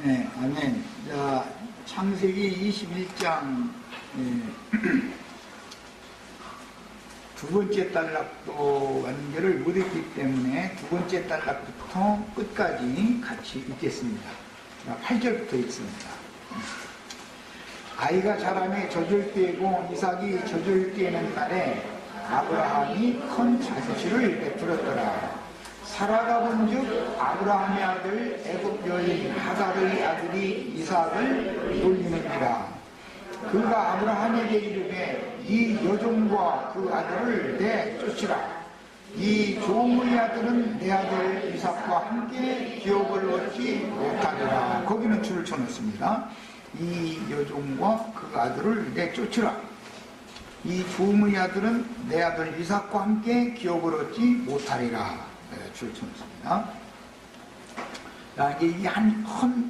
네, 아멘. 자, 창세기 21장 두 번째 단락도 완결을 못했기 때문에 두 번째 단락부터 끝까지 같이 읽겠습니다. 8절부터 읽습니다. 아이가 자라매 젖을 떼고 이삭이 젖을 떼는 날에 아브라함이 큰 잔치를 베풀었더라. 사라가 본즉 아브라함의 아들 애굽 여인 하갈의 아들이 이삭을 돌리는지라. 그가 아브라함에게 이르되 이 여종과 그 아들을 내쫓으라. 이 종의 아들은 내 아들 이삭과 함께 기업을 얻지 못하리라. 거기는 줄을 쳐놓습니다. 이 여종과 그 아들을 내쫓으라. 이 종의 아들은 내 아들 이삭과 함께 기업을 얻지 못하리라. 줄을 쳐놓습니다. 이게 한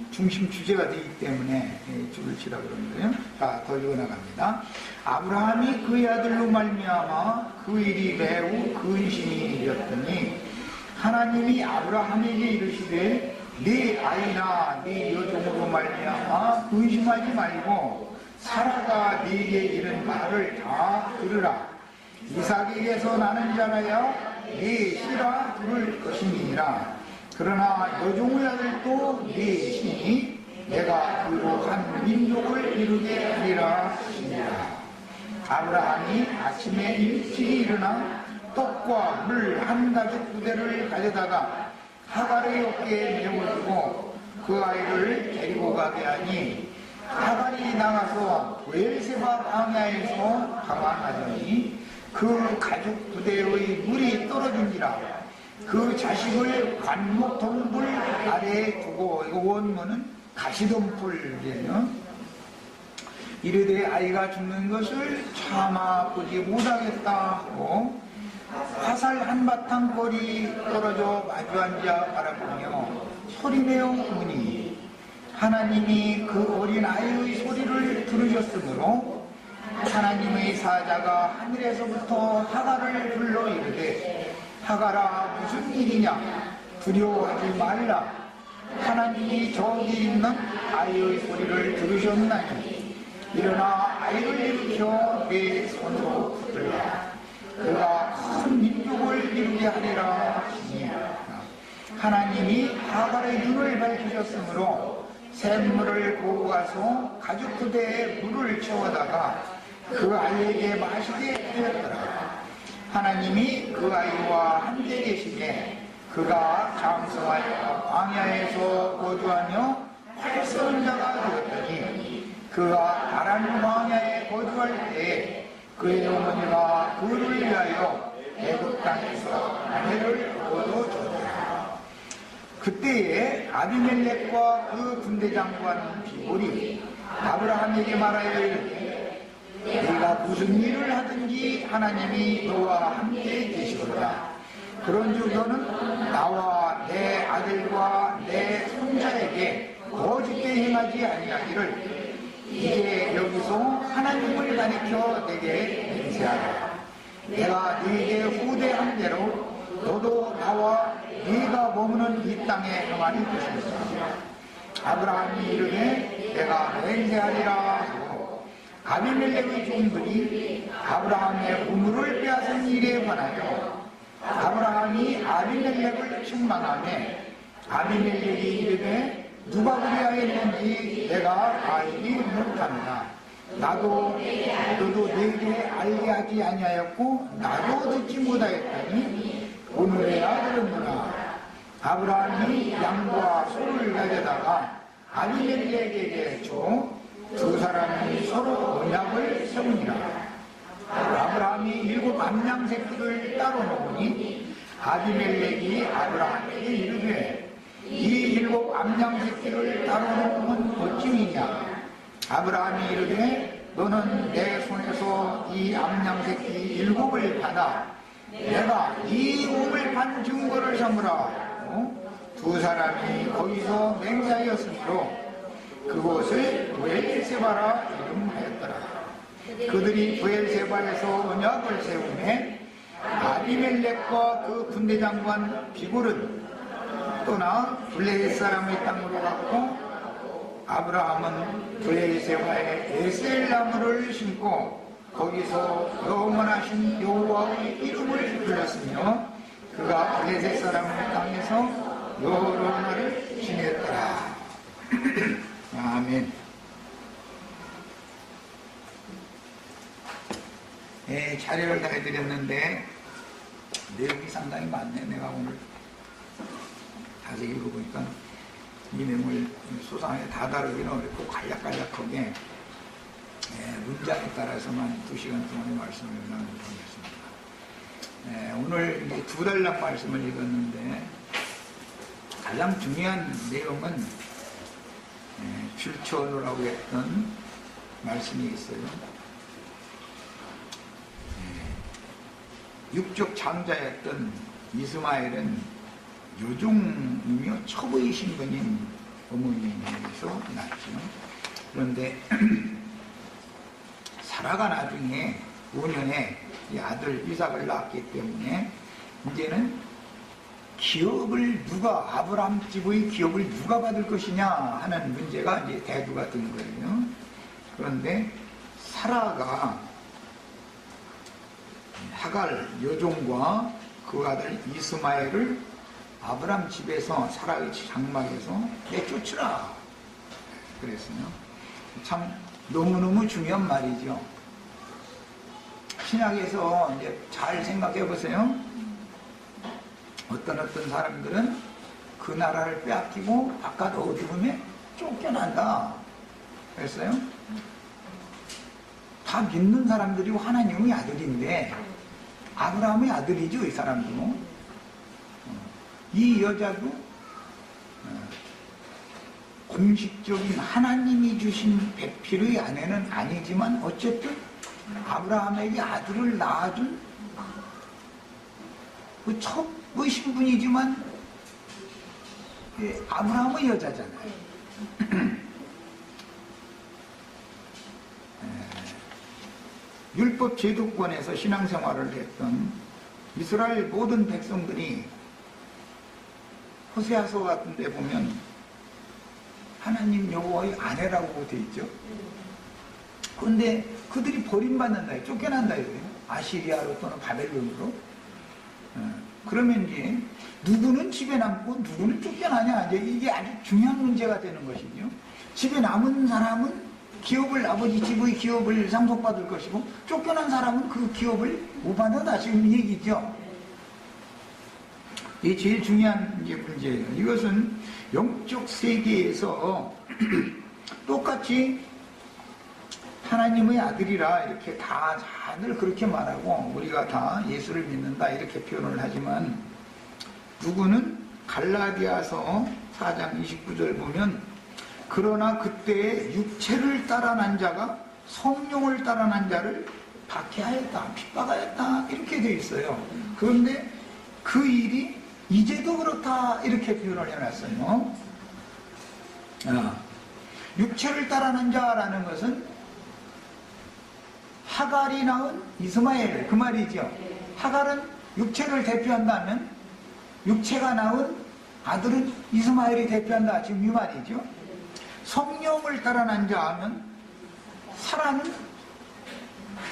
중심 주제가 되기 때문에 줄을 치라 그러는 거예요. 자, 더 읽어나갑니다. 아브라함이 그의 아들로 말미암아 그 일이 매우 근심이 되었더니 하나님이 아브라함에게 이르시되 네 아이나 네 여종으로 말미암아 근심하지 말고 사라가 네게 이른 말을 다 들으라. 이삭에게서 나는 자라야 네 씨라 부를 것이니라. 그러나 여종의 아들도 네 신이 내가 그로 한 민족을 이루게 하리라 하시니라. 아브라함이 아침에 일찍이 일어나 떡과 물 한 가죽 부대를 가져다가 하갈의 어깨에 메워주고 그 아이를 데리고 가게 하니 하갈이 나가서 브엘세바 광야에서 방황하더니 그 가죽 부대의 물이 떨어진지라. 그 자식을 관목 동굴 아래에 두고, 이거 원문은 가시덤불이에요. 이르되 아이가 죽는 것을 참아 보지 못하겠다 하고 화살 한바탕 거리 떨어져 마주 앉아 바라보며 소리내어 우니 하나님이 그 어린 아이의 소리를 들으셨으므로 하나님의 사자가 하늘에서부터 하갈을 불러 이르되 하갈아 무슨 일이냐 두려워하지 말라. 하나님이 저기 있는 아이의 소리를 들으셨나니 일어나 아이를 일으켜 내 손으로 붙들라. 그가 큰 민족을 이루게 하리라 하시니 하나님이 하갈의 눈을 밝히셨으므로 샘물을 보고 가서 가죽 부대에 물을 채워다가 그 아이에게 마시게 되었더라. 하나님이 그 아이와 함께 계시되 그가 장성하여 광야에서 거주하며 활 쏘는 자가 되었더니 그가 바란 광야에 거주할 때에 그의 어머니가 그를 위하여 애굽 땅에서 아내를 얻어주었더라. 그때에 아비멜렉과 그 군대장관 비볼이 아브라함에게 말하여 이르되 네가 무슨 일을 하든지 하나님이 너와 함께 계시도다. 그런즉 너는 나와 내 아들과 내 손자에게 거짓게 행하지 아니하기를 이제 여기서 하나님을 가리켜 내게 맹세하라. 내가 네게 후대한 대로 너도 나와 네가 머무는 이 땅에 행하리 것이니라. 아브라함이 이르되 내가 맹세하리라 하고 아비멜렉의 종들이 아브라함의 우물을 빼앗은 일에 관하여 아브라함이 아비멜렉을 책망하며 아비멜렉이 이르되 누가 그리하였는지 내가 알지 못합니다. 너도 내게 알게 하지 아니하였고 나도 듣지 못하였더니 오늘에야 들었노라. 아브라함이 양과 소를 가져다가 아비멜렉에게 줘 두 사람이 서로 언약을 세우니라. 아브라함이 7 암양 새끼를 따로 놓으니 아비멜렉이 아브라함에게 이르되 이 7 암양 새끼를 따로 놓으면 어찌미냐. 아브라함이 이르되 너는 내 손에서 이 암양 새끼 7을 받아 내가 이 몸을 판 증거를 삼으라. 두 사람이 거기서 맹세하였으므로 그곳을 브엘세바라 이름하였더라. 그들이 브엘세바에서 언약을 세우매 아비멜렉과 그 군대장관 비골은 떠나 블레셋 사람의 땅으로 갔고 아브라함은 브레세바에 에셀나무를 심고 거기서 영원하신 여호와의 이름을 불렀으며 그가 블레셋 사람의 땅에서 여러 날을 지냈더라. 아멘. 네, 자료를 다 해드렸는데 내용이 상당히 많네. 내가 오늘 다시 읽어보니까 이 내용을 소상하게 다 다루기는 어렵고 간략간략하게 문장에 따라서만 2시간 동안의 말씀을 나누겠습니다. 오늘 이제 2달락 말씀을 읽었는데 가장 중요한 내용은 줄쳐놓으라고 했던 말씀이 있어요. 육적 장자였던 이스마엘은 요종이며 첩의 신분인 어머니에서 낳죠. 그런데 사라가 나중에 5년에 이 아들 이삭을 낳았기 때문에 이제는 기업을 누가, 아브라함 집의 기업을 누가 받을 것이냐 하는 문제가 이제 대두가 된 거예요. 그런데 사라가 하갈 여종과 그 아들 이스마엘을 아브라함 집에서, 사라의 장막에서 내쫓으라 그랬어요. 참 너무너무 중요한 말이죠. 신약에서 이제 잘 생각해 보세요. 어떤 사람들은 그 나라를 빼앗기고 바깥 어두움에 쫓겨난다 그랬어요. 다 믿는 사람들이고 하나님의 아들인데 아브라함의 아들이죠. 이 사람도. 이 여자도 공식적인 하나님이 주신 배필의 아내는 아니지만 어쨌든 아브라함에게 아들을 낳아준 그 첩의 신분이지만 아브라함의 여자잖아요. 율법 제도권에서 신앙생활을 했던 이스라엘 모든 백성들이 호세아서 같은 데 보면 하나님 여호와의 아내라고 되어 있죠. 그런데 그들이 버림받는다, 쫓겨난다 이거예요. 아시리아로 또는 바벨론으로. 그러면 이제 누구는 집에 남고 누구는 쫓겨나냐, 이제 이게 아주 중요한 문제가 되는 것이죠. 집에 남은 사람은 기업을, 아버지 집의 기업을 상속받을 것이고 쫓겨난 사람은 그 기업을 못 받는다, 지금 얘기죠. 이게 제일 중요한 이제 문제예요. 이것은 영적 세계에서 똑같이 하나님의 아들이라 이렇게 다들 그렇게 말하고 우리가 다 예수를 믿는다 이렇게 표현을 하지만 누구는 갈라디아서 4장 29절 보면 그러나 그때에 육체를 따라 난 자가 성령을 따라 난 자를 박해하였다, 핍박하였다 이렇게 되어 있어요. 그런데 그 일이 이제도 그렇다 이렇게 표현을 해놨어요. 육체를 따라 난 자라는 것은 하갈이 낳은 이스마엘 그 말이죠. 하갈은 육체를 대표한다면 육체가 낳은 아들은 이스마엘이 대표한다, 지금 이 말이죠. 성령을 따라 난 자 하면 사라는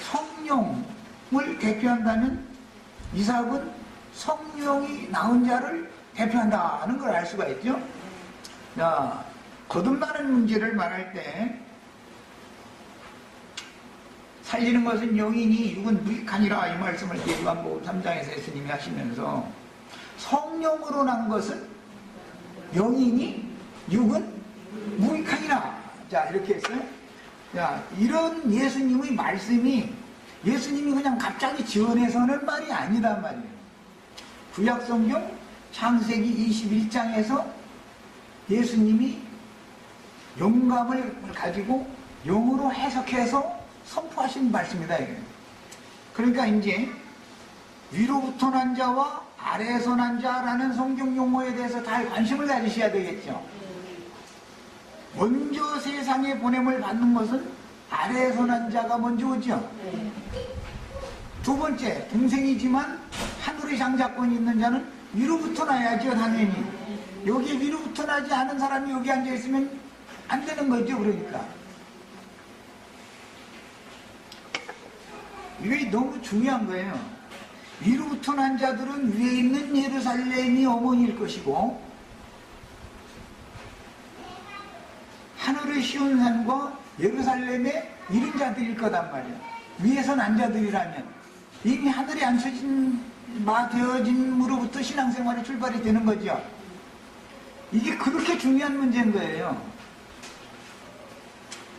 성령을 대표한다면 이삭은 성령이 낳은 자를 대표한다는 걸 알 수가 있죠. 자, 거듭나는 문제를 말할 때 살리는 것은 영이니 육은 무익하니라 이 말씀을 요한복음 3장에서 예수님이 하시면서 성령으로 난 것은 영이니 육은 무익하니라. 자, 이렇게 했어요. 자, 이런 예수님의 말씀이 예수님이 그냥 갑자기 지어내서는 말이 아니란 말이에요. 구약성경 창세기 21장에서 예수님이 영감을 가지고 영으로 해석해서 선포하신 말씀이다 이거예요. 그러니까 이제 위로부터 난 자와 아래에서 난 자라는 성경 용어에 대해서 다 관심을 가지셔야 되겠죠. 먼저 세상에 보냄을 받는 것은 아래에서 난 자가 먼저 오죠. 두 번째, 동생이지만 하늘의 장자권이 있는 자는 위로부터 나야죠, 당연히. 여기 위로부터 나지 않은 사람이 여기 앉아있으면 안 되는 거죠. 그러니까 이게 너무 중요한 거예요. 위로부터 난 자들은 위에 있는 예루살렘이 어머니일 것이고 하늘의 시온산과 예루살렘의 이른 자들일 거단 말이야. 위에서 난 자들이라면 이미 하늘에 안서진 마 되어짐으로부터 신앙생활이 출발이 되는 거죠. 이게 그렇게 중요한 문제인 거예요.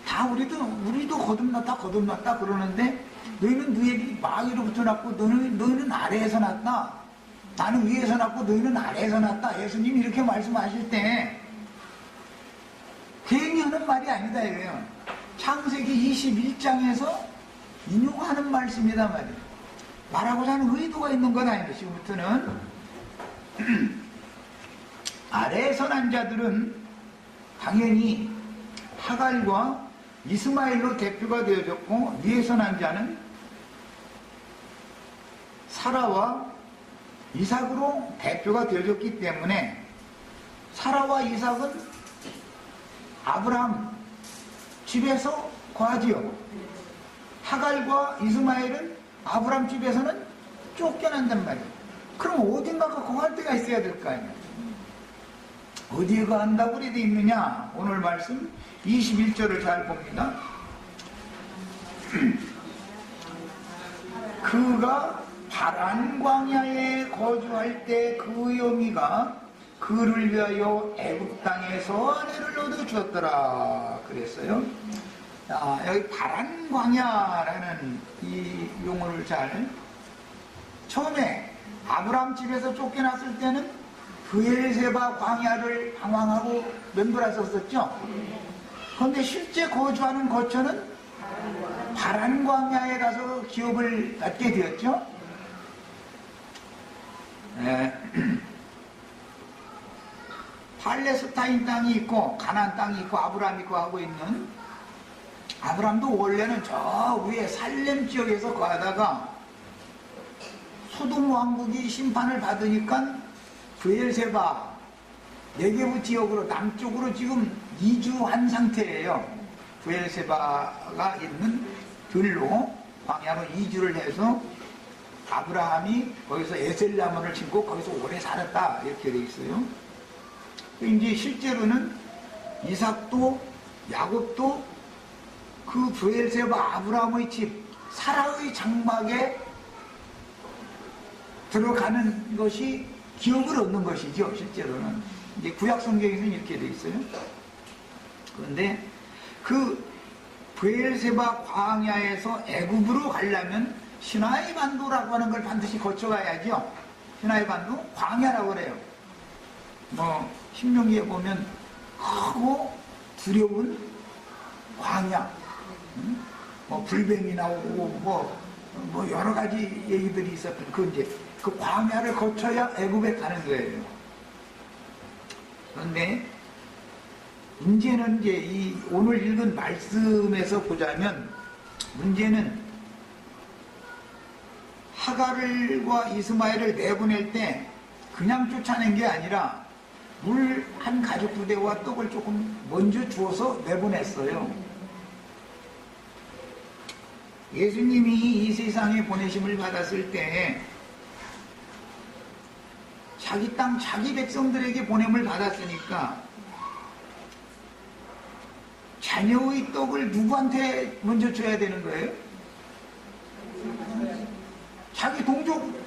다 우리도 거듭났다 그러는데 너희는 너희 마위로부터 났고 너희는 아래에서 났다. 나는 위에서 났고 너희는 아래에서 났다. 예수님이 이렇게 말씀하실 때 괜히 하는 말이 아니다 이거예요. 창세기 21장에서 인용하는 말씀이다 말이에요. 말하고자 하는 의도가 있는 건 아닌데 지금부터는 아래에서 난 자들은 당연히 하갈과 이스마엘로 대표가 되어졌고 위에서 난 자는 사라와 이삭으로 대표가 되어졌기 때문에 사라와 이삭은 아브라함 집에서 거하지요. 하갈과 이스마엘은 아브라함 집에서는 쫓겨난단 말이에요. 그럼 어딘가가 거할 때가 있어야 될 거 아니에요. 어디에 거한다고 그래 돼 있느냐? 오늘 말씀 21절을 잘 봅니다. 그가 파란 광야에 거주할 때 그 여미가 그를 위하여 애굽 땅에서 아내를 얻어 주었더라 그랬어요. 여기 파란 광야라는 이 용어를 잘 처음에 아브라함 집에서 쫓겨났을 때는 브엘세바 광야를 방황하고 맴돌았었죠. 그런데 실제 거주하는 거처는 파란 광야에 가서 기업을 갖게 되었죠. 팔레스타인 땅이 있고 가나안 땅이 있고 아브라함이 있고 하고 있는 아브라함도 원래는 저 위에 살렘 지역에서 거하다가 소돔 왕국이 심판을 받으니까 브엘세바 네게부 지역으로 남쪽으로 지금 이주한 상태예요. 브엘세바가 있는 들로 광야로 이주를 해서 아브라함이 거기서 에셀나무를 심고 거기서 오래 살았다 이렇게 돼 있어요. 이제 실제로는 이삭도 야곱도 그 브엘세바 아브라함의 집 사라의 장막에 들어가는 것이 기업을 얻는 것이죠. 실제로는 이제 구약 성경에서는 이렇게 돼 있어요. 그런데 그 브엘세바 광야에서 애굽으로 가려면 시나이 반도라고 하는 걸 반드시 거쳐가야죠. 시나이 반도 광야라고 그래요. 신명기에 보면 크고 두려운 광야, 불뱀이 나오고 여러 가지 얘기들이 있었던 그 광야를 거쳐야 애굽에 가는 거예요. 그런데 이제는 이제 이 오늘 읽은 말씀에서 보자면 문제는 하갈과 이스마엘을 내보낼 때 그냥 쫓아낸 게 아니라 물 한 가죽 부대와 떡을 조금 먼저 주어서 내보냈어요. 예수님이 이 세상에 보내심을 받았을 때 자기 땅, 자기 백성들에게 보냄을 받았으니까 자녀의 떡을 누구한테 먼저 줘야 되는 거예요? 자기 동족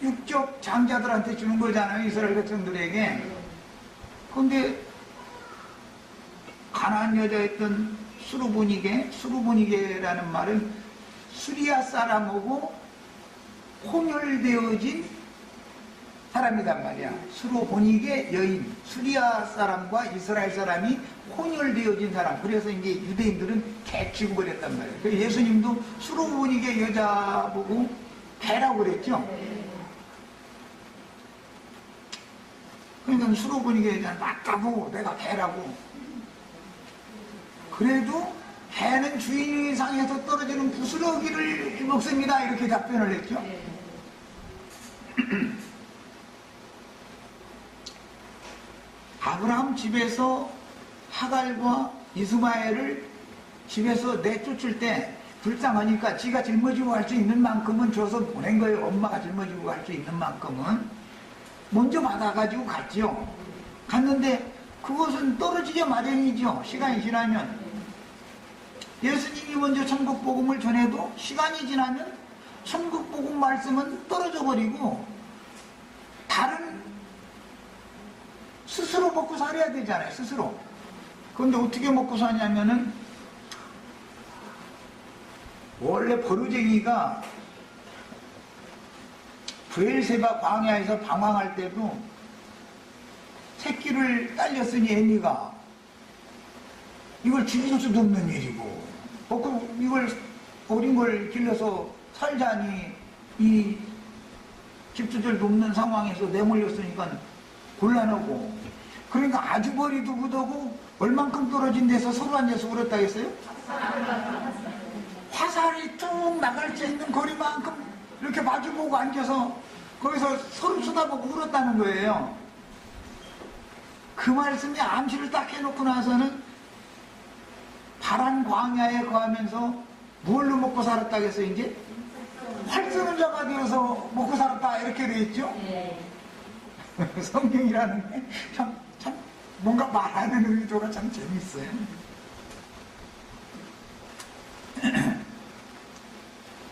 육적 장자들한테 주는 거잖아요. 이스라엘 백성들에게. 그런데 가나안 여자였던 수르보니게라는 말은 수리아 사람하고 혼혈되어진 사람이란 말이야. 수르보니게 여인, 수리아 사람과 이스라엘 사람이 혼혈되어진 사람. 그래서 이제 유대인들은 개 취급을 했단 말이에요. 그래서 예수님도 수르보니게 여자 보고 개라고 그랬죠. 그러니까 수르보니게 여자는 맞다고 내가 개라고. 그래도 개는 주인 상에서 떨어지는 부스러기를 먹습니다. 이렇게 답변을 했죠. 아브라함 집에서 하갈과 이스마엘을 집에서 내쫓을 때 불쌍하니까 지가 짊어지고 갈 수 있는 만큼은 줘서 보낸 거예요. 엄마가 짊어지고 갈 수 있는 만큼은. 먼저 받아가지고 갔죠. 갔는데 그것은 떨어지게 마련이죠. 시간이 지나면. 예수님이 먼저 천국복음을 전해도 시간이 지나면 천국복음 말씀은 떨어져 버리고 다른 스스로 먹고 살아야 되잖아요. 스스로. 그런데 어떻게 먹고 사냐면은 원래 버루쟁이가 브엘세바 광야에서 방황할 때도 새끼를 딸렸으니 애미가 이걸 죽일 수도 없는 일이고 이걸 어린 걸 길러서 살자니 이 집주절도 없는 상황에서 내몰렸으니까 곤란하고 그러니까 아주 머리도 굳하고 얼만큼 떨어진 데서 서로 앉아서 울었다 했어요? 화살이 쭉 나갈 수 있는 거리만큼 이렇게 마주보고 앉아서 거기서 서로 쳐다보고 울었다는 거예요. 그 말씀에 암시를 딱 해놓고 나서는 파란 광야에 거하면서 뭘로 먹고 살았다겠어요 이제? 활 쏘는 자가 되어서 먹고 살았다 이렇게 돼 있죠? 성경이라는 게 참 뭔가 말하는 의도가 참 재밌어요.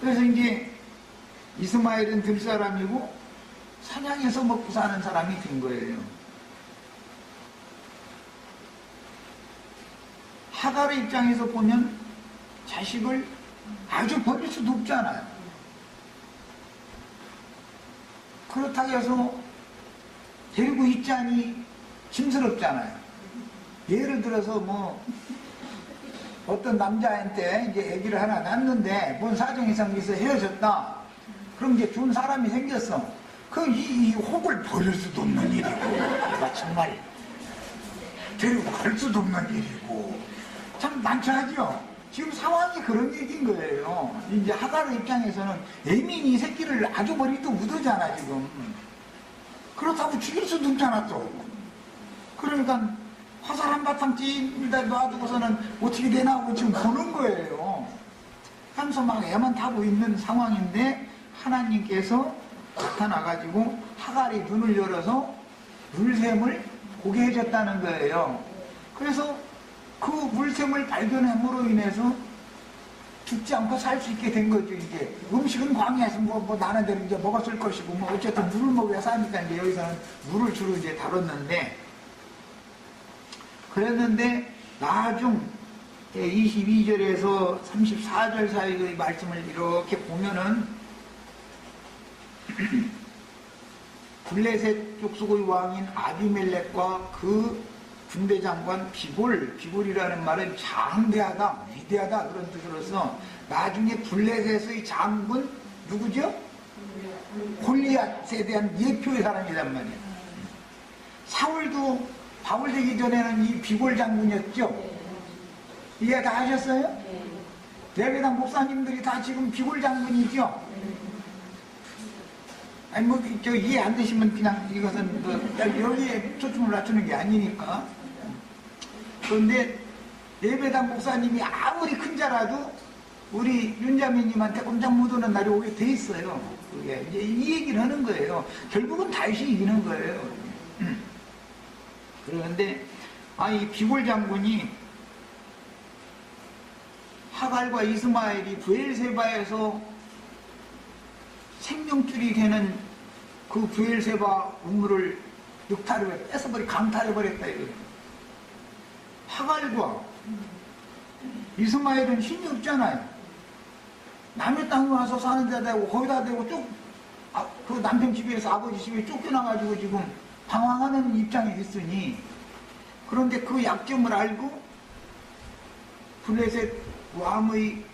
그래서 이제 이스마엘은 들사람이고 사냥해서 먹고 사는 사람이 된 거예요. 하갈의 입장에서 보면 자식을 아주 버릴 수도 없잖아요. 그렇다고 해서 데리고 있자니 짐스럽잖아요. 예를 들어서 뭐 어떤 남자한테 이제 아기를 하나 낳는데 뭔 사정이 생겨서 헤어졌다. 그럼 이제 준 사람이 생겼어. 이 혹을 버릴 수도 없는 일이고, 내가 정말 데리고 갈 수도 없는 일이고, 참 난처하죠. 지금 상황이 그런 얘기인 거예요. 이제 하갈의 입장에서는 애민이 새끼를 아주 머리도 묻어잖아 지금. 그렇다고 죽일 수도 없잖아 또. 그러니까 화살 한바탕 찜다 놔두고서는 어떻게 되나 하고 지금 보는 거예요. 하면서 막 애만 타고 있는 상황인데 하나님께서 나타나가지고 하갈이 눈을 열어서 물샘을 보게 해줬다는 거예요. 그래서 그 물샘을 발견함으로 인해서 죽지 않고 살 수 있게 된 거죠. 이제 음식은 광야에서 뭐 나는 대로 이제 먹었을 것이고 뭐 어쨌든 물을 먹어야 사니까 이제 여기서는 물을 주로 이제 다뤘는데 그랬는데 나중 22절에서 34절 사이의 말씀을 이렇게 보면은 블레셋 족속의 왕인 아비멜렉과 그 군대장관 비볼이라는 말은 장대하다, 위대하다 그런 뜻으로서 나중에 블레셋의 장군 누구죠? 골리앗에 대한 예표의 사람이란 말이에요. 사울도 바울 되기 전에는 이 비볼 장군이었죠? 이해 다 하셨어요? 대배당 목사님들이 다 지금 비볼 장군이죠? 아니 뭐 저 이해 안 되시면 그냥 이것은 뭐 여기에 초점을 맞추는 게 아니니까. 그런데 예배당 목사님이 아무리 큰 자라도 우리 윤자매님한테 꼼짝 못 오는 날이 오게 돼 있어요. 그게 이제 이 얘기를 하는 거예요. 결국은 다윗이 이기는 거예요. 그런데 이 비볼 장군이 하갈과 이스마엘이 브엘세바에서 생명줄이 되는 그 브엘세바 우물을 육탈을 강탈해버렸다 이거예요. 하갈과 이스마엘은 힘이 없잖아요. 남의 땅에 와서 사는 데다 대고 거기다 대고 그 남편 집에서 아버지 집에 쫓겨나가지고 지금 방황하는 입장이 됐으니 그런데 그 약점을 알고 블레셋 왕의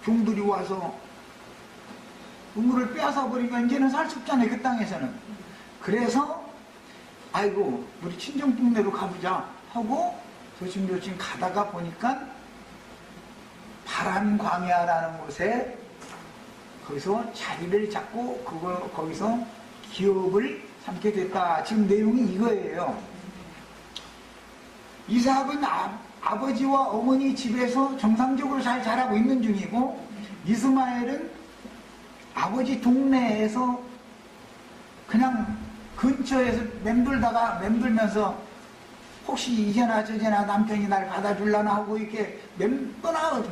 종들이 와서 우물을 빼앗아 버리니까 이제는 살 수 없잖아요. 그 땅에서는. 그래서 아이고 우리 친정 동네로 가보자 하고 조심조심 가다가 보니까 파란 광야라는 곳에 거기서 자리를 잡고 거기서 기업을 삼게 됐다. 지금 내용이 이거예요. 이삭은 아버지와 어머니 집에서 정상적으로 잘 자라고 있는 중이고, 이스마엘은 아버지 동네에서 그냥 근처에서 맴돌면서 혹시 이제나 저제나 남편이 날 받아줄라나 하고 이렇게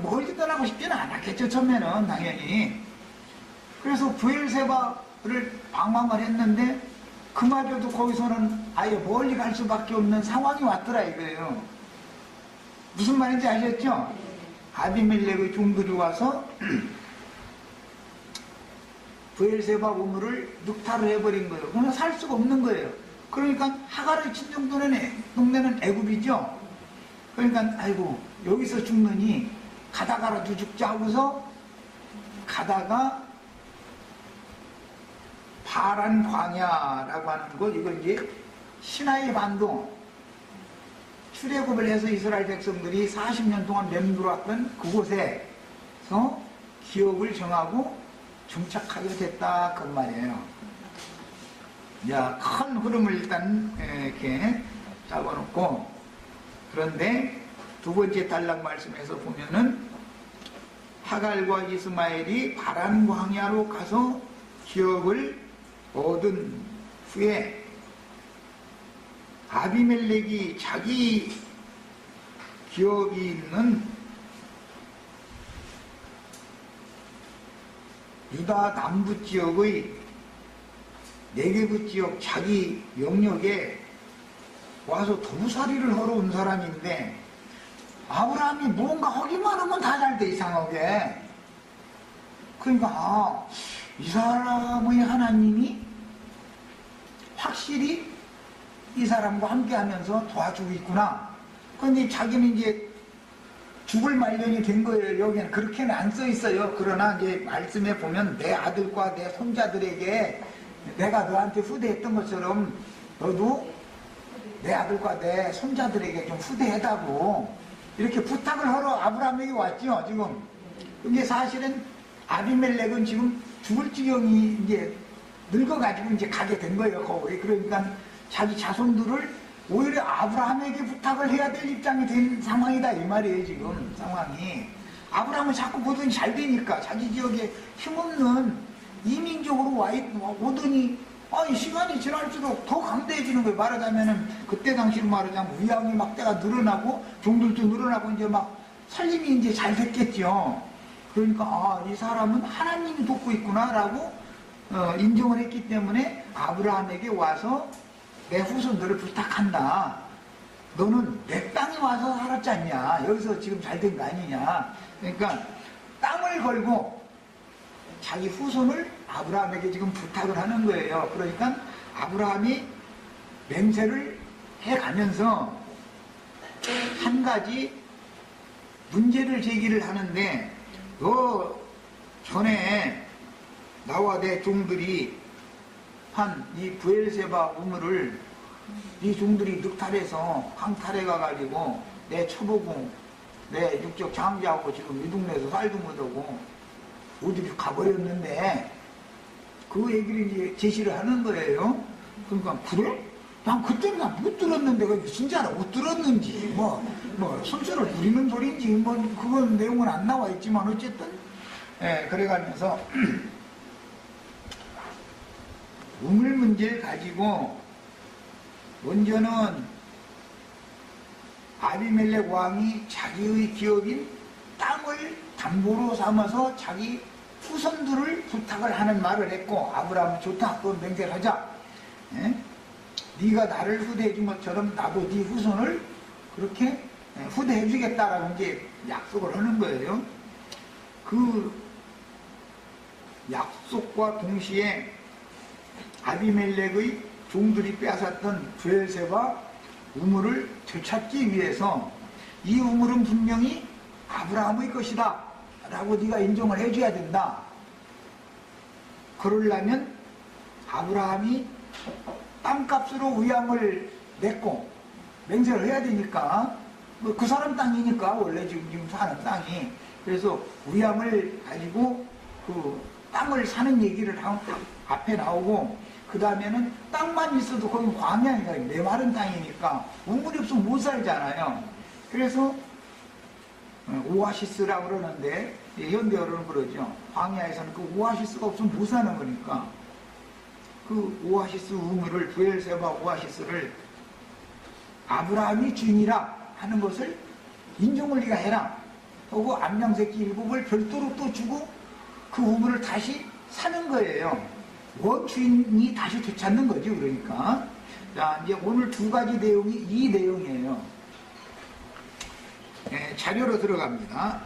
멀리 떠나고 싶지는 않았겠죠, 처음에는 당연히. 그래서 브엘세바를 방황을 했는데 그마저도 거기서는 아예 멀리 갈 수밖에 없는 상황이 왔더라 이거예요. 무슨 말인지 아셨죠? 아비멜렉의 종들이 와서 브엘세바 우물을 늑탈을 해버린 거예요. 그러면 살 수가 없는 거예요. 그러니까 하갈의 친정동네는 애굽이죠. 그러니까 아이고 여기서 죽느니 가다가라도 죽자 하고서 가다가 파란 광야라고 하는 곳, 이건 이제 시나이 반도 출애굽을 해서 이스라엘 백성들이 40년 동안 맴돌았던 그곳에서 기업을 정하고 정착하게 됐다 그 말이에요. 자, 큰 흐름을 일단 이렇게 잡아놓고, 그런데 두 번째 단락 말씀에서 보면은 하갈과 이스마엘이 바란 광야로 가서 기업을 얻은 후에 아비멜렉이 자기 기업이 있는 유다 남부 지역의 네게부 지역 자기 영역에 와서 도부살이를 하러 온 사람인데, 아브라함이 뭔가 하기만 하면 다 잘 돼 이상하게. 그러니까 이 사람의 하나님이 확실히 이 사람과 함께 하면서 도와주고 있구나. 그런데 자기는 이제 죽을 말년이 된 거예요. 여기는 그렇게는 안 써 있어요. 그러나 이제 말씀에 보면 내 아들과 내 손자들에게 내가 너한테 후대했던 것처럼 너도 내 아들과 내 손자들에게 좀 후대해다고 이렇게 부탁을 하러 아브라함에게 왔죠. 지금 이게 사실은 아비멜렉은 지금 죽을 지경이 이제 늙어가지고 이제 가게 된 거예요. 거기. 그러니까 자기 자손들을 오히려 아브라함에게 부탁을 해야 될 입장이 된 상황이다 이 말이에요. 지금 상황이. 아브라함은 자꾸 뭐든지 잘 되니까 자기 지역에 힘없는 이민족으로 오더니 시간이 지날수록 더 강대해지는 거예요. 말하자면은 그때 당시로 말하자면 위양이 막 때가 늘어나고 종들도 늘어나고 이제 막 살림이 이제 잘 됐겠죠. 그러니까 이 사람은 하나님이 돕고 있구나라고 인정을 했기 때문에 아브라함에게 와서 내 후손들을 부탁한다. 너는 내 땅에 와서 살았지 않냐. 여기서 지금 잘 된 거 아니냐. 그러니까 땅을 걸고 자기 후손을 아브라함에게 지금 부탁을 하는 거예요. 그러니까 아브라함이 맹세를 해가면서 한 가지 문제를 제기를 하는데, 너 전에 나와 내 종들이 한 이 브엘세바 우물을 이 종들이 늑탈해서 강탈해 가가지고 내 처보고 내 육적 장자하고 지금 이 동네에서 살도 못하고 어디로 가버렸는데 그 얘기를 이제 제시를 하는 거예요. 그러니까 그래? 난 그때는 못 들었는데 그 진짜로 못 들었는지 뭐 순서를 부리는 소리인지 뭐 그건 내용은 안 나와 있지만 어쨌든 그래가면서 우물 문제를 가지고 먼저는 아비멜렉 왕이 자기의 기업인 땅을 담보로 삼아서 자기 후손들을 부탁을 하는 말을 했고, 아브라함은 좋다, 그건 맹세를 하자. 네가 나를 후대해 준 것처럼 나도 네 후손을 그렇게 후대해 주겠다라고 이제 약속을 하는 거예요. 그 약속과 동시에 아비멜렉의 종들이 빼앗았던 브엘세바 우물을 되찾기 위해서 이 우물은 분명히 아브라함의 것이다 라고 네가 인정을 해줘야 된다. 그러려면 아브라함이 땅값으로 의향을 냈고 맹세를 해야 되니까, 그 사람 땅이니까 원래 지금 사는 땅이. 그래서 의향을 가지고 그 땅을 사는 얘기를 앞에 나오고, 그 다음에는 땅만 있어도 거기 광야니까 메마른 땅이니까 우물이 없으면 못 살잖아요. 그래서 오아시스라고 그러는데 현대어로는 그러죠. 광야에서는 그 오아시스가 없으면 못 사는 거니까 그 오아시스 우물을 부엘세바 오아시스를 아브라함이 주인이라 하는 것을 인정을 네가 해라 하고 암양새끼 7을 별도로 또 주고 그 우물을 다시 사는 거예요. 원주인이 다시 되찾는 거죠. 그러니까 자, 이제 오늘 두 가지 내용이 이 내용이에요. 네, 자료로 들어갑니다.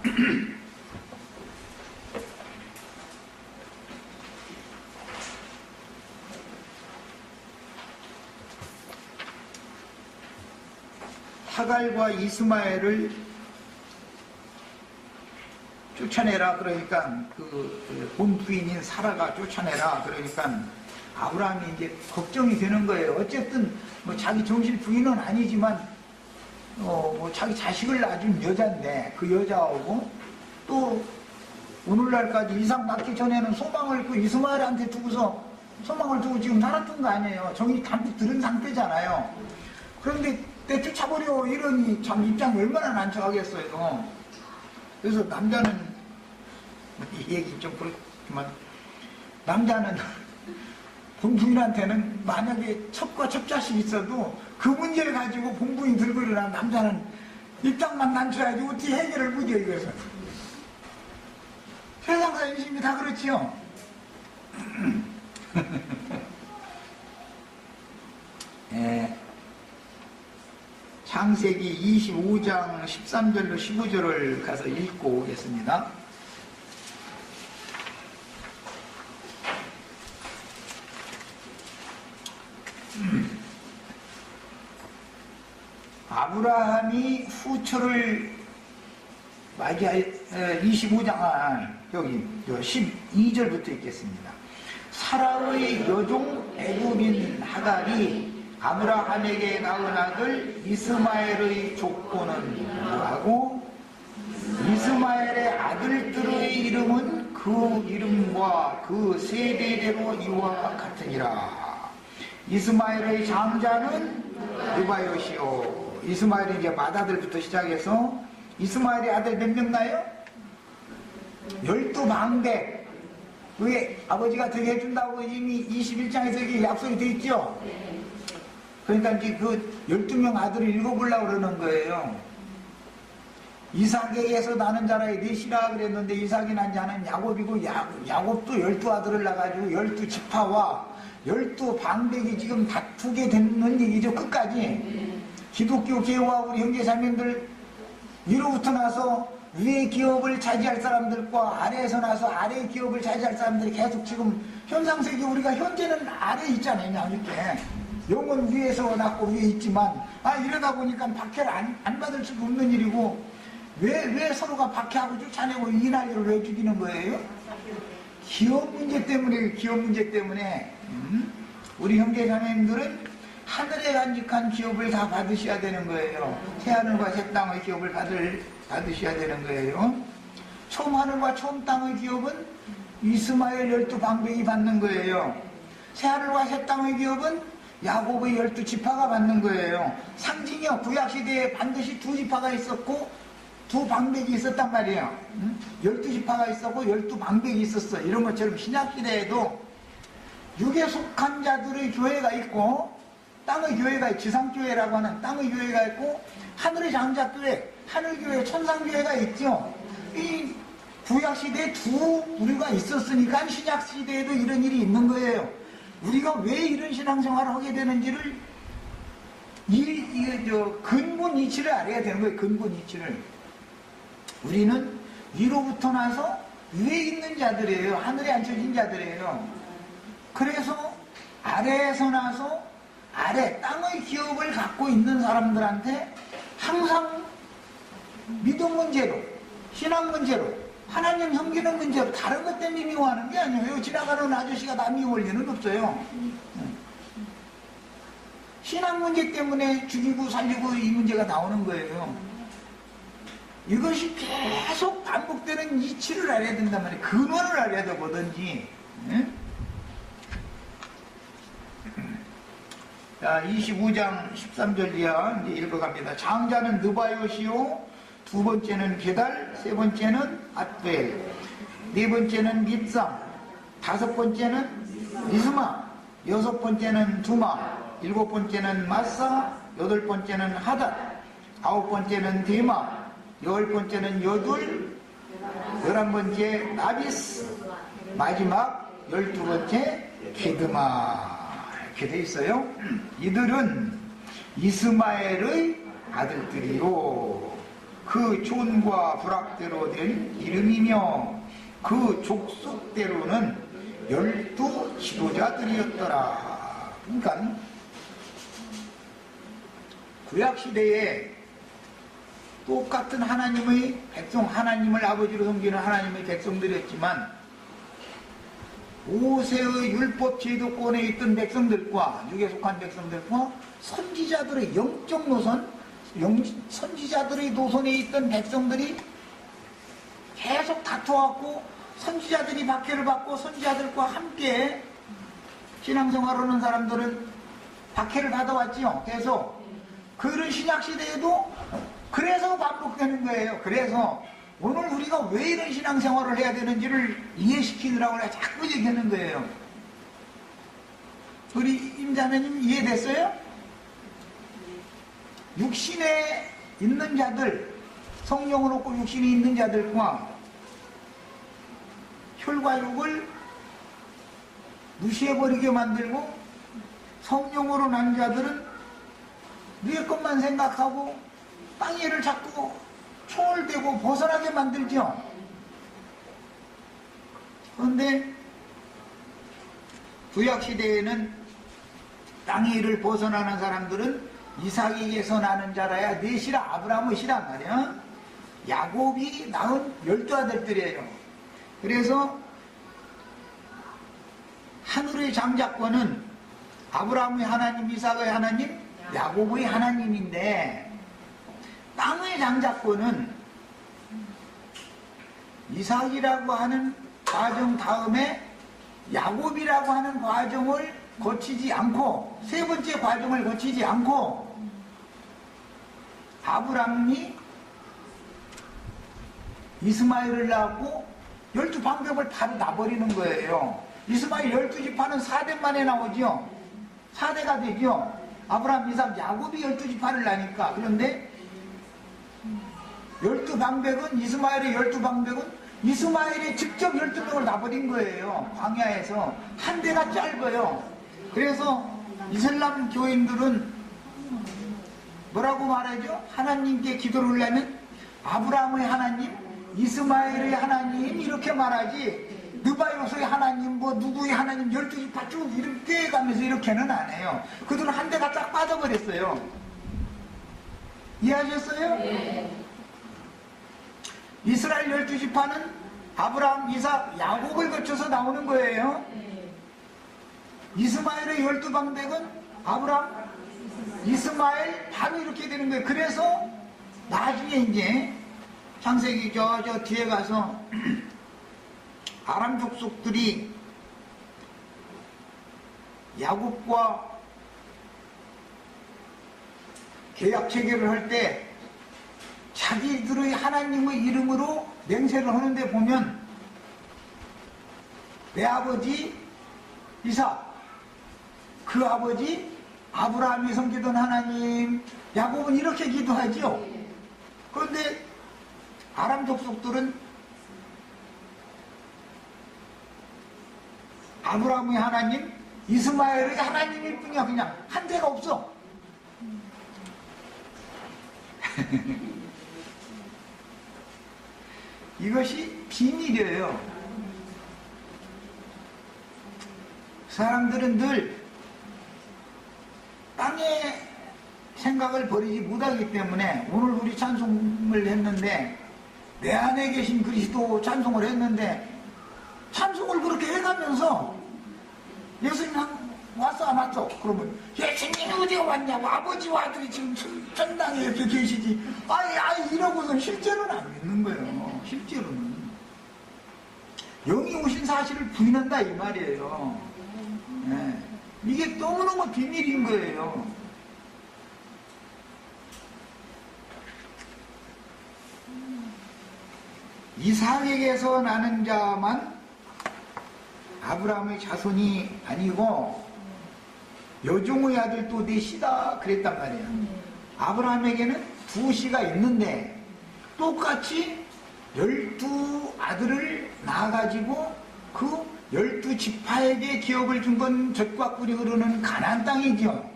하갈과 이스마엘을 쫓아내라. 그러니까 그 본부인인 사라가 쫓아내라. 그러니까 아브라함이 이제 걱정이 되는 거예요. 어쨌든 뭐 자기 정실 부인은 아니지만 뭐 자기 자식을 낳아준 여자인데 그 여자하고 또 오늘날까지 이삭 낳기 전에는 소망을 그 이스마엘한테 두고서 소망을 두고 지금 살았던 거 아니에요. 정이 담뿍 들은 상태잖아요. 그런데 쫓아버려 이러니 참 입장이 얼마나 난처하겠어요. 그래서 남자는 이 얘기 좀 그렇지만 남자는 본부인한테는 만약에 첩과 첩자식 있어도 그 문제를 가지고 본부인 들고 일어난 남자는 입장만 난처해야지 어떻게 해결을 못해요. 이것은 세상사 인심이 다 그렇지요. 네. 창세기 25장 13절로 15절을 가서 읽고 오겠습니다. 아브라함이 후초를 맞이할 25장 여기 12절부터 읽겠습니다. 사라의 여종 애굽인 하갈이 아브라함에게 낳은 아들 이스마엘의 족보는 뭐하고 이스마엘의 아들들의 이름은 그 이름과 그 세대대로 이와 같으니라. 이스마엘의 장자는 느바요시요. 이스마엘이 이제 맏아들부터 시작해서 이스마엘의 아들 몇 명 나요? 12방백. 그게 아버지가 되게 해준다고 이미 21장에서 이게 약속이 돼 있죠? 그러니까 이제 그 12명 아들을 읽어보려고 그러는 거예요. 이삭에게서 나는 자라의 넷이라 그랬는데 이삭이 난 자는 야곱이고 야곱도 12아들을 낳아가지고 12지파와 12방백이 지금 다투게 되는 얘기죠. 끝까지. 기독교 개화와 우리 형제자매들 위로부터 나서 위의 기업을 차지할 사람들과 아래에서 나서 아래의 기업을 차지할 사람들이 계속 지금 현상세계 우리가 현재는 아래에 있잖아요. 이렇게. 영은 위에서 낳고 위에 있지만 이러다 보니까 박해를 안 받을 수도 없는 일이고 왜 서로가 박해하고 쫓아내고 이 난리를 왜 죽이는 거예요? 기업 문제 때문에 기업 문제 때문에 우리 형제자매님들은 하늘에 간직한 기업을 다 받으셔야 되는 거예요. 새하늘과 새 땅의 기업을 받으셔야 되는 거예요. 처음 하늘과 처음 땅의 기업은 이스마엘 12방백이 받는 거예요. 새하늘과 새 땅의 기업은 야곱의 12지파가 받는 거예요. 상징이요. 구약시대에 반드시 2지파가 있었고 2방백이 있었단 말이에요. 12지파가 있었고 12방백이 있었어. 이런 것처럼 신약시대에도 육에 속한 자들의 교회가 있고 땅의 교회가 있고 지상교회라고 하는 땅의 교회가 있고 하늘의 장자교회, 하늘교회, 천상교회가 있죠. 이 구약시대에 두 부류가 있었으니까 신약시대에도 이런 일이 있는 거예요. 우리가 왜 이런 신앙생활을 하게 되는지를 근본 이치를 알아야 되는 거예요. 근본 이치를. 우리는 위로부터 나서 위에 있는 자들이에요. 하늘에 앉혀진 자들이에요. 그래서 아래에서 나서 아래 땅의 기업을 갖고 있는 사람들한테 항상 믿음 문제로, 신앙 문제로, 하나님 섬기는 문제로 다른 것 때문에 미워하는 게 아니에요. 지나가는 아저씨가 나 미워할 리는 없어요. 신앙 문제 때문에 죽이고 살리고 이 문제가 나오는 거예요. 이것이 계속 반복되는 이치를 알아야 된단 말이에요. 근원을 알아야 되거든지. 자, 25장 13절 이하 이제 읽어갑니다. 장자는 느바요시요, 두 번째는 게달, 세 번째는 앗벨, 네 번째는 밉삼, 다섯 번째는 미스마, 여섯 번째는 두마, 일곱 번째는 마사, 여덟 번째는 하닷, 아홉 번째는 데마, 열 번째는 여둘, 11번째 나비스, 마지막 12번째 게드마. 이렇게 돼 있어요. 이들은 이스마엘의 아들들이요, 그 존과 부락대로 된 이름이며 그 족속대로는 12 지도자들이었더라. 그러니까 구약시대에 똑같은 하나님의 백성, 하나님을 아버지로 섬기는 하나님의 백성들이었지만 모세의 율법 제도권에 있던 백성들과, 육에 속한 백성들과 선지자들의 영적 노선, 선지자들의 노선에 있던 백성들이 계속 다투었고, 선지자들이 박해를 받고 선지자들과 함께 신앙생활하는 사람들은 박해를 받아왔지요. 그래서 그런 신약시대에도 그래서 반복되는 거예요. 그래서 오늘 우리가 왜 이런 신앙생활을 해야 되는지를 이해시키느라고 내가 자꾸 얘기하는 거예요. 우리 임자매님 이해됐어요? 육신에 있는 자들, 성령을 얻고 육신에 있는 자들과 혈과 육을 무시해버리게 만들고, 성령으로 난 자들은 위의 것만 생각하고 땅 일을 자꾸 총을 대고 벗어나게 만들죠. 그런데 구약시대에는 땅의 일을 벗어나는 사람들은 이삭에게서 나는 자라야 넷이라, 아브라함의 시란 말이야. 야곱이 낳은 12아들들이에요. 그래서 하늘의 장자권은 아브라함의 하나님, 이삭의 하나님, 야곱의 하나님인데, 땅의 장자권은 이삭이라고 하는 과정 다음에 야곱이라고 하는 과정을 거치지 않고, 세 번째 과정을 거치지 않고 아브라함이 이스마엘을 낳고 12방백을 다 놔버리는 거예요. 이스마엘 12지파는 4대 만에 나오죠. 4대가 되죠. 아브라함, 이삭, 야곱이 12지파를 낳으니까. 그런데 12방백은, 이스마엘의 12방백은 이스마엘이 직접 12명을 놔버린 거예요. 광야에서. 한 대가 짧아요. 그래서 이슬람 교인들은 뭐라고 말하죠? 하나님께 기도를 하면 아브라함의 하나님, 이스마엘의 하나님 이렇게 말하지, 느바요스의 하나님, 뭐 누구의 하나님, 12지파 쭉 이렇게 가면서 이렇게는 안 해요. 그들은 한 대가 딱 빠져버렸어요. 이해하셨어요? 네. 이스라엘 12지파는 아브라함, 이삭, 야곱을 거쳐서 나오는 거예요. 이스마엘의 12방백은 아브라함, 이스마엘 바로 이렇게 되는 거예요. 그래서 나중에 이제 창세기 저 뒤에 가서 아람 족속들이 야곱과 계약 체결을 할 때 자기들의 하나님의 이름으로 맹세를 하는데 보면 내 아버지 이삭, 그 아버지 아브라함이 섬기던 하나님, 야곱은 이렇게 기도하죠. 그런데 아람 족속들은 아브라함의 하나님, 이스마엘의 하나님일 뿐이야. 그냥 한 대가 없어. 이것이 비밀이에요. 사람들은 늘 땅의 생각을 버리지 못하기 때문에, 오늘 우리 찬송을 했는데 내 안에 계신 그리스도 찬송을 했는데, 찬송을 그렇게 해가면서 예수님 왔어 안 왔어? 그러면 예수님이 어디에 왔냐고, 아버지와 아들이 지금 천당에 이렇게 계시지, 아이 이러고서 실제로는 안 믿는 거예요. 실제로는 영이 오신 사실을 부인한다 이 말이에요. 네. 이게 너무너무 비밀인 거예요. 이삭에게서 나는 자만 아브라함의 자손이 아니고 여종의 아들 또 넷이다 그랬단 말이에요. 아브라함에게는 두 씨가 있는데 똑같이 12아들을 낳아가지고 그 12지파에게 기업을 준 건 젖과 꿀이 흐르는 가나안 땅이죠.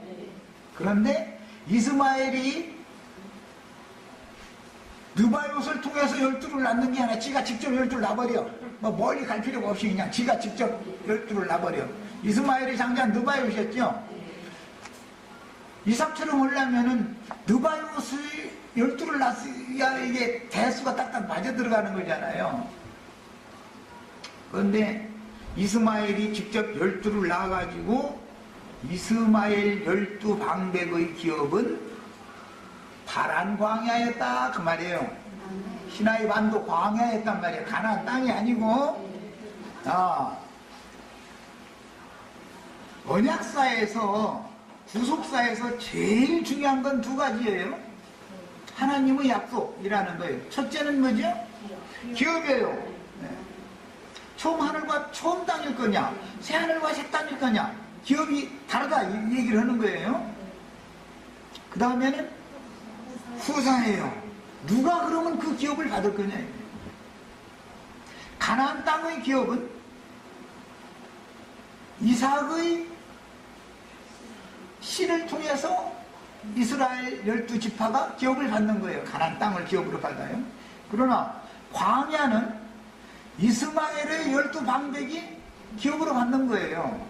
그런데 이스마엘이 느바요스를 통해서 12를 낳는 게 아니라 지가 직접 12를 낳아버려. 뭐 멀리 갈 필요가 없이 그냥 지가 직접 12를 낳아버려. 이스마엘이 장자는 느바요스였죠. 이삭처럼 하려면은 느바요스 12를 낳았어야 이게 대수가 딱딱 맞아 들어가는 거잖아요. 그런데 이스마엘이 직접 12를 낳아가지고 이스마엘 12방백의 기업은 파란 광야였다 그 말이에요. 시나이 반도 광야였단 말이에요. 가나안 땅이 아니고. 언약사에서 구속사에서 제일 중요한 건 두 가지예요. 하나님의 약속이라는 거예요. 첫째는 뭐죠? 기업이에요. 네. 처음 하늘과 처음 땅일 거냐, 새 하늘과 새 땅일 거냐, 기업이 다르다 이 얘기를 하는 거예요. 그 다음에는 후사예요. 누가 그러면 그 기업을 받을 거냐. 가나안 땅의 기업은 이삭의 씨를 통해서 이스라엘 12지파가 기업을 받는 거예요. 가나안 땅을 기업으로 받아요. 그러나 광야는 이스마엘의 12방백이 기업으로 받는 거예요.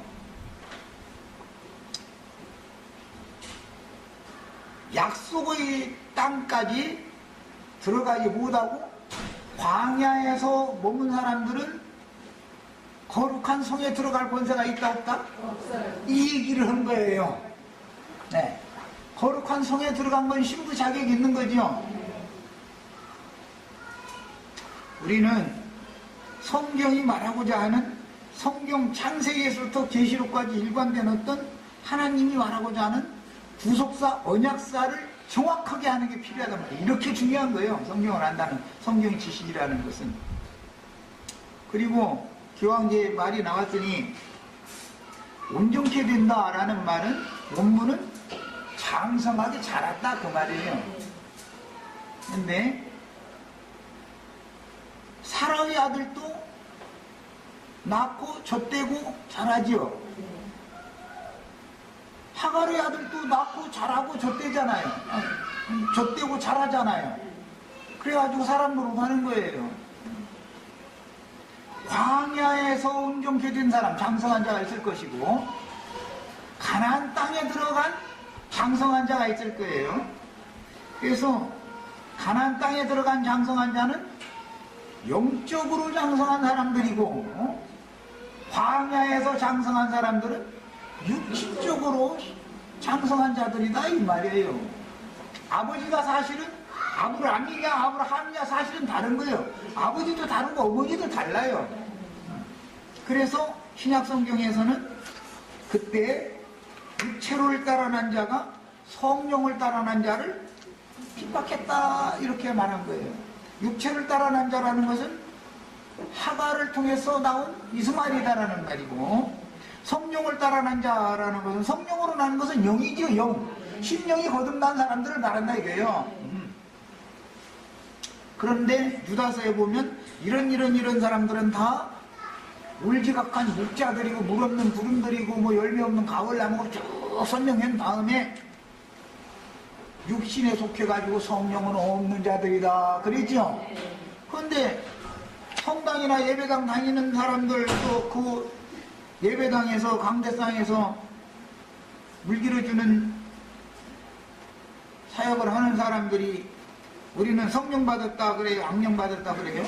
약속의 땅까지 들어가지 못하고 광야에서 머문 사람들은 거룩한 성에 들어갈 권세가 있다 없다? 없어요. 이 얘기를 한 거예요. 네. 거룩한 성에 들어간 건 신부 자격이 있는 거죠. 우리는 성경이 말하고자 하는 성경 창세기에서부터 계시록까지 일관된 어떤 하나님이 말하고자 하는 구속사, 언약사를 정확하게 하는 게 필요하단 말이에요. 이렇게 중요한 거예요. 성경을 안다는, 성경 지식이라는 것은. 그리고 기왕제 말이 나왔더니 온전케 된다라는 말은 원문은 장성하게 자랐다 그 말이에요. 근데 사라의 아들도 낳고 젖대고 자라지요. 하갈의 아들도 낳고 자라고 젖대잖아요. 젖대고 자라잖아요. 그래가지고 사람 노릇하는 거예요. 광야에서 온전케 된 사람, 장성한 자가 있을 것이고 가나안 땅에 들어간 장성한 자가 있을 거예요. 그래서 가나안 땅에 들어간 장성한 자는 영적으로 장성한 사람들이고 광야에서 장성한 사람들은 육신적으로 장성한 자들이다 이 말이에요. 아버지가 사실은 아브라함이냐 사실은 다른 거예요. 아버지도 다르고 어머니도 달라요. 그래서 신약 성경에서는 그때 육체를 따라난 자가 성령을 따라난 자를 핍박했다 이렇게 말한 거예요. 육체를 따라난 자라는 것은 하갈을 통해서 나온 이스마엘이다라는 말이고, 성령을 따라난 자라는 것은, 성령으로 나는 것은 영이죠. 영. 심령이 거듭난 사람들을 말한다 이거예요. 그런데 유다서에 보면 이런 사람들은 다 울지각한 목자들이고 물 없는 구름들이고 뭐 열매 없는 가을나무고 쭉 설명한 다음에 육신에 속해가지고 성령은 없는 자들이다 그랬죠. 그런데 성당이나 예배당 다니는 사람들 또 그 예배당에서 강대상에서 물 길어주는 사역을 하는 사람들이 우리는 성령 받았다 그래요? 악령 받았다 그래요?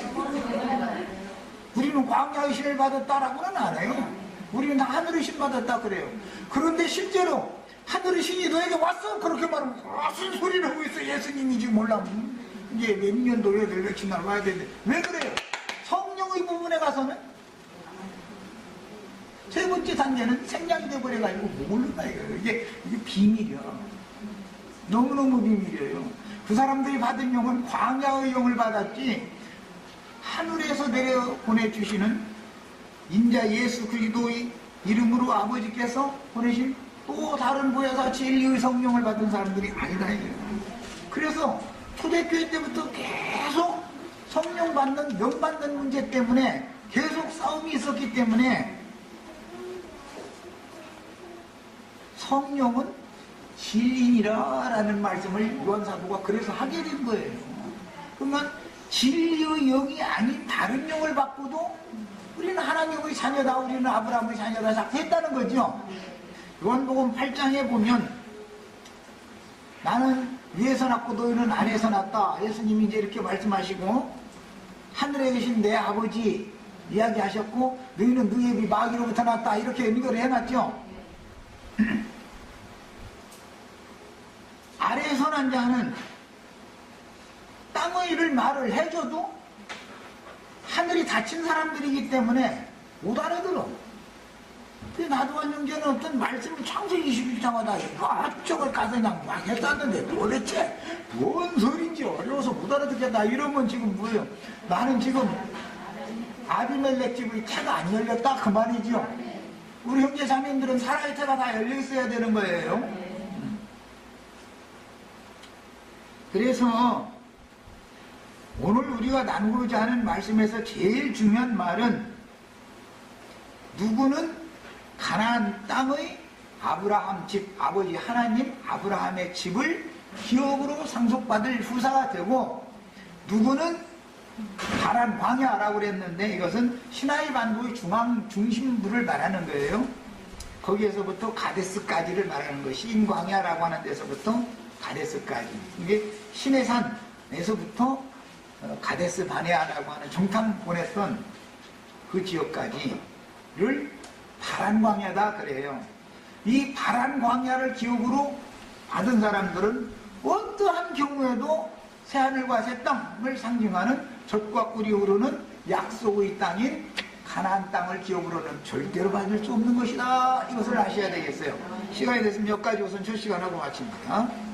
우리는 광야의 신을 받았다라고는 안 해요. 우리는 하늘의 신 받았다 그래요. 그런데 실제로 하늘의 신이 너에게 왔어? 그렇게 말하면 무슨 소리를 하고 있어? 예수님이지 몰라. 이제 몇 년도에 몇십 날 와야 되는데 왜 그래요? 성령의 부분에 가서는 세 번째 단계는 생략이 돼버려가지고 모른다 이거예요. 이게 비밀이야. 너무너무 비밀이에요. 그 사람들이 받은 영은 광야의 영을 받았지 하늘에서 내려 보내주시는 인자 예수 그리스도의 이름으로 아버지께서 보내신 또 다른 보혜사 진리의 성령을 받은 사람들이 아니다 이거예요. 그래서 초대교회 때부터 계속 성령 받는, 명 받는 문제 때문에 계속 싸움이 있었기 때문에 성령은 진리니라 라는 말씀을 요한사도가 그래서 하게 된 거예요. 그러면 진리의 영이 아닌 다른 영을 받고도 우리는 하나님의 자녀다, 우리는 아브라함의 자녀다 자꾸 했다는 거죠. 요한복음 8장에 보면 나는 위에서 났고 너희는 아래에서 났다. 예수님이 이제 이렇게 말씀하시고 하늘에 계신 내 아버지 이야기하셨고 너희는 너희 애비 마귀로부터 났다 이렇게 연결을 해놨죠. 아래에서 난 자는 땅의 일을 말을 해줘도 하늘이 닫힌 사람들이기 때문에 못 알아들어. 나도 완전히 어떤 말씀을 창세기 21장마다 이것저것 가서 그냥 막 했었는데 도대체 뭔 소리인지 어려워서 못 알아듣겠다 이러면 지금 뭐예요? 나는 지금 아비멜렉 집의 태가 안 열렸다 그 말이죠. 우리 형제 자매님들은 사라의 태가 다 열려 있어야 되는 거예요. 그래서 오늘 우리가 나누고자 하는 말씀에서 제일 중요한 말은 누구는 가나안 땅의 아브라함 집 아버지 하나님 아브라함의 집을 기업으로 상속받을 후사가 되고 누구는 가나안 광야라고 그랬는데 이것은 시나이 반도의 중심부를 말하는 거예요. 거기에서부터 가데스까지를 말하는 것이 인광야라고 하는 데서부터 가데스까지 이게 시내산에서부터 가데스 바네아라고 하는 정탐 보냈던 그 지역까지를 바란 광야다 그래요. 이 바란 광야를 기업으로 받은 사람들은 어떠한 경우에도 새하늘과 새 땅을 상징하는 젖과 꿀이 흐르는 약속의 땅인 가나안 땅을 기업으로는 절대로 받을 수 없는 것이다. 이것을 아셔야 되겠어요. 시간이 됐으면 여기까지 우선 첫 시간하고 마칩니다.